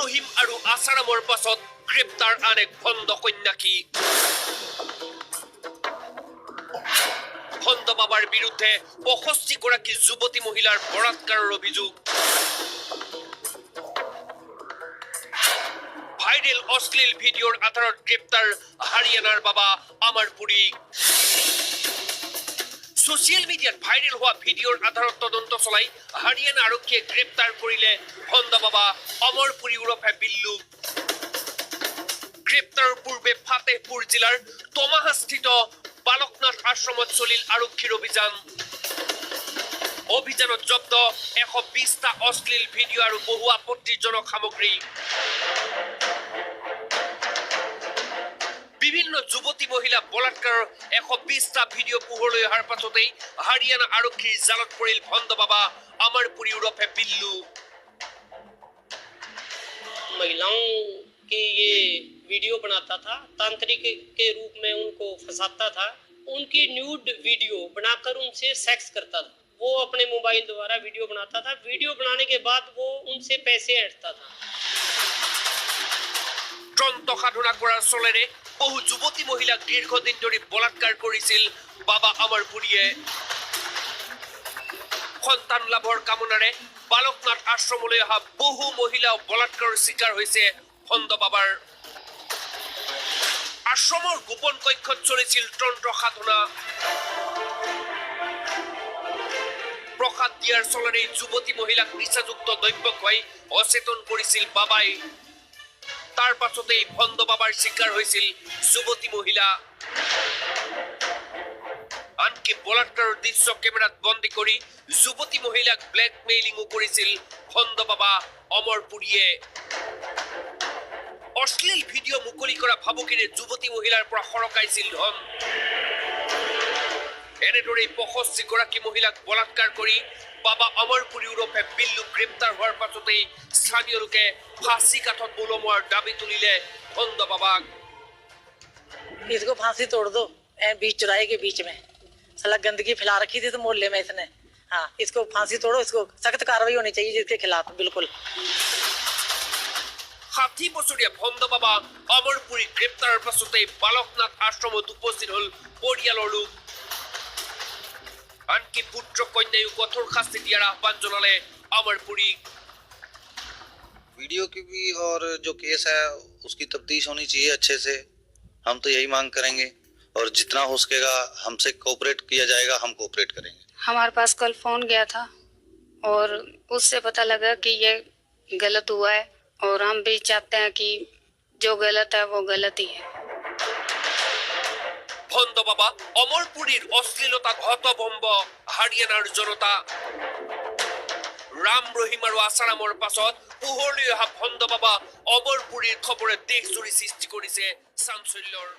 ৰহিম আৰু আছাৰামৰ পাছত গ্ৰেপ্তাৰ আন এক ভণ্ড কন্যাকী ভণ্ড বাবাৰ বিৰুদ্ধে 65 গৰাকী যুৱতী মহিলাৰ বলাৎকাৰৰ অভিযোগ ভাইৰেল অশ্লীল ভিডিঅ'ৰ আধাৰত গ্ৰেপ্তাৰ হাৰিয়ানাৰ বাবা অমৰপুৰী সোশ্যাল মিডিয়াত ভাইৰেল হোৱা ভিডিঅ'ৰ আধাৰত তদন্ত চলাই হাৰিয়ানা আৰক্ষীয়ে গ্ৰেপ্তাৰ কৰিলে ভণ্ড বাবা অমৰপুৰী ওৰফে বিল্লু গ্ৰেপ্তাৰৰ পূৰ্বে ফাতেহপুৰ জিলাৰ তমাহাস্থিত বালকনাথ আশ্ৰমত চলিল আৰক্ষীৰ অভিযানত জব্দ 120টা অশ্লীল ভিডিঅ' আৰু বহু আপত্তিজনক সামগ্ৰী বিভিন্ন যুৱতী মহিলা বলাৎকাৰৰ 120টা ভিডিঅ' পোহৰলৈ অহাৰ পাছতেই হাৰিয়ানা আৰক্ষীৰ জালত পৰিল ভণ্ড বাবা অমৰপুৰী ওৰফে বিল্লু महिलाओं की ये वीडियो बनाता था तांत्रिक के रूप में उनको फंसाता था उनकी न्यूड वीडियो बनाकर उनसे सेक्स करता था वो अपने मोबाइल द्वारा वीडियो बनाता था वीडियो बनाने के बाद वो उनसे पैसे ऐंठता था তন্ত্ৰ সাধনা কৰাৰ চলেৰে বহু যুৱতী মহিলাক দীৰ্ঘদিন ধৰি বলাৎকাৰ কৰিছিল বাবা অমৰপুৰীয়ে সন্তান লাভৰ কামনাৰে বালকনাথ আশ্ৰমলৈ অহা বহু মহিলা বলাৎকাৰৰ চিকাৰ হৈছে ভণ্ড বাবাৰ আশ্ৰমৰ গোপন কক্ষত চলিছিল তন্ত্ৰ সাধনা প্ৰসাদ দিয়াৰ চলেৰে যুৱতী মহিলাক নিচাযুক্ত দ্ৰব্য খুৱাই অচেতন কৰিছিল বাবাই তাৰ পাছতেই ভণ্ড বাবাৰ চিকাৰ হৈছিল যুৱতী মহিলা আনকি বলাৎকাৰৰ দৃশ্য কেমেৰাত বন্দী কৰি যুৱতী মহিলাক ব্লেকমেইলিঙো কৰিছিল ভণ্ড বাবা অমৰপুৰীয়ে অশ্লীল ভিডিঅ' মুকলি কৰা ভাবুকিৰে যুৱতী মহিলাৰ পৰা সৰকাইছিল ধন এনেদৰে 65 গৰাকী মহিলাক বলাৎকাৰ কৰি বাবা অমৰপুৰী ওৰফে বিল্লু গ্ৰেপ্তাৰ হোৱাৰ পাছতেই স্থানীয় লোকে ফাঁসী কাঠত ওলমোৱাৰ দাবী তুলিলে ভণ্ড বাবাক इसको फांसी तोड़ दो बीच चौराहे के बीच में साला गंदगी फैला रखी थी तो मोहल्ले में इसने हाँ इसको फांसी तोड़ो इसको सख्त कार्रवाई होनी चाहिए जिसके खिलाफ बिल्कुल 60 বছৰীয়া ভণ্ড বাবা অমৰপুৰী গ্ৰেপ্তাৰৰ পাছতেই বালকনাথ আশ্ৰমত উপস্থিত হল পৰিয়ালৰ লোক আনকি পুত্ৰ কন্যায়ো কঠোৰ শাস্তি দিয়াৰ আহ্বান জনালে অমৰপুৰী वीडियो की भी और जो केस है उसकी तफ्तीश होनी चाहिए अच्छे से हम तो यही मांग करेंगे और जितना हो सकेगा हमसे कोऑपरेट किया जाएगा हम कोऑपरेट करेंगे हमारे पास कल फोन गया था और उससे पता लगा कि ये गलत हुआ है और हम भी चाहते हैं कि जो गलत है वो गलत ही है ভণ্ড বাবা অমৰপুৰীৰ অশ্লীলতা হতভম্ব হাৰিয়ানাৰ জনতা ৰাম ৰহিম আৰু আছাৰামৰ পাছত পোহৰলৈ অহা ভণ্ড বাবা অমৰপুৰীৰ খবৰে দেশজুৰি সৃষ্টি কৰিছে চাঞ্চল্যৰ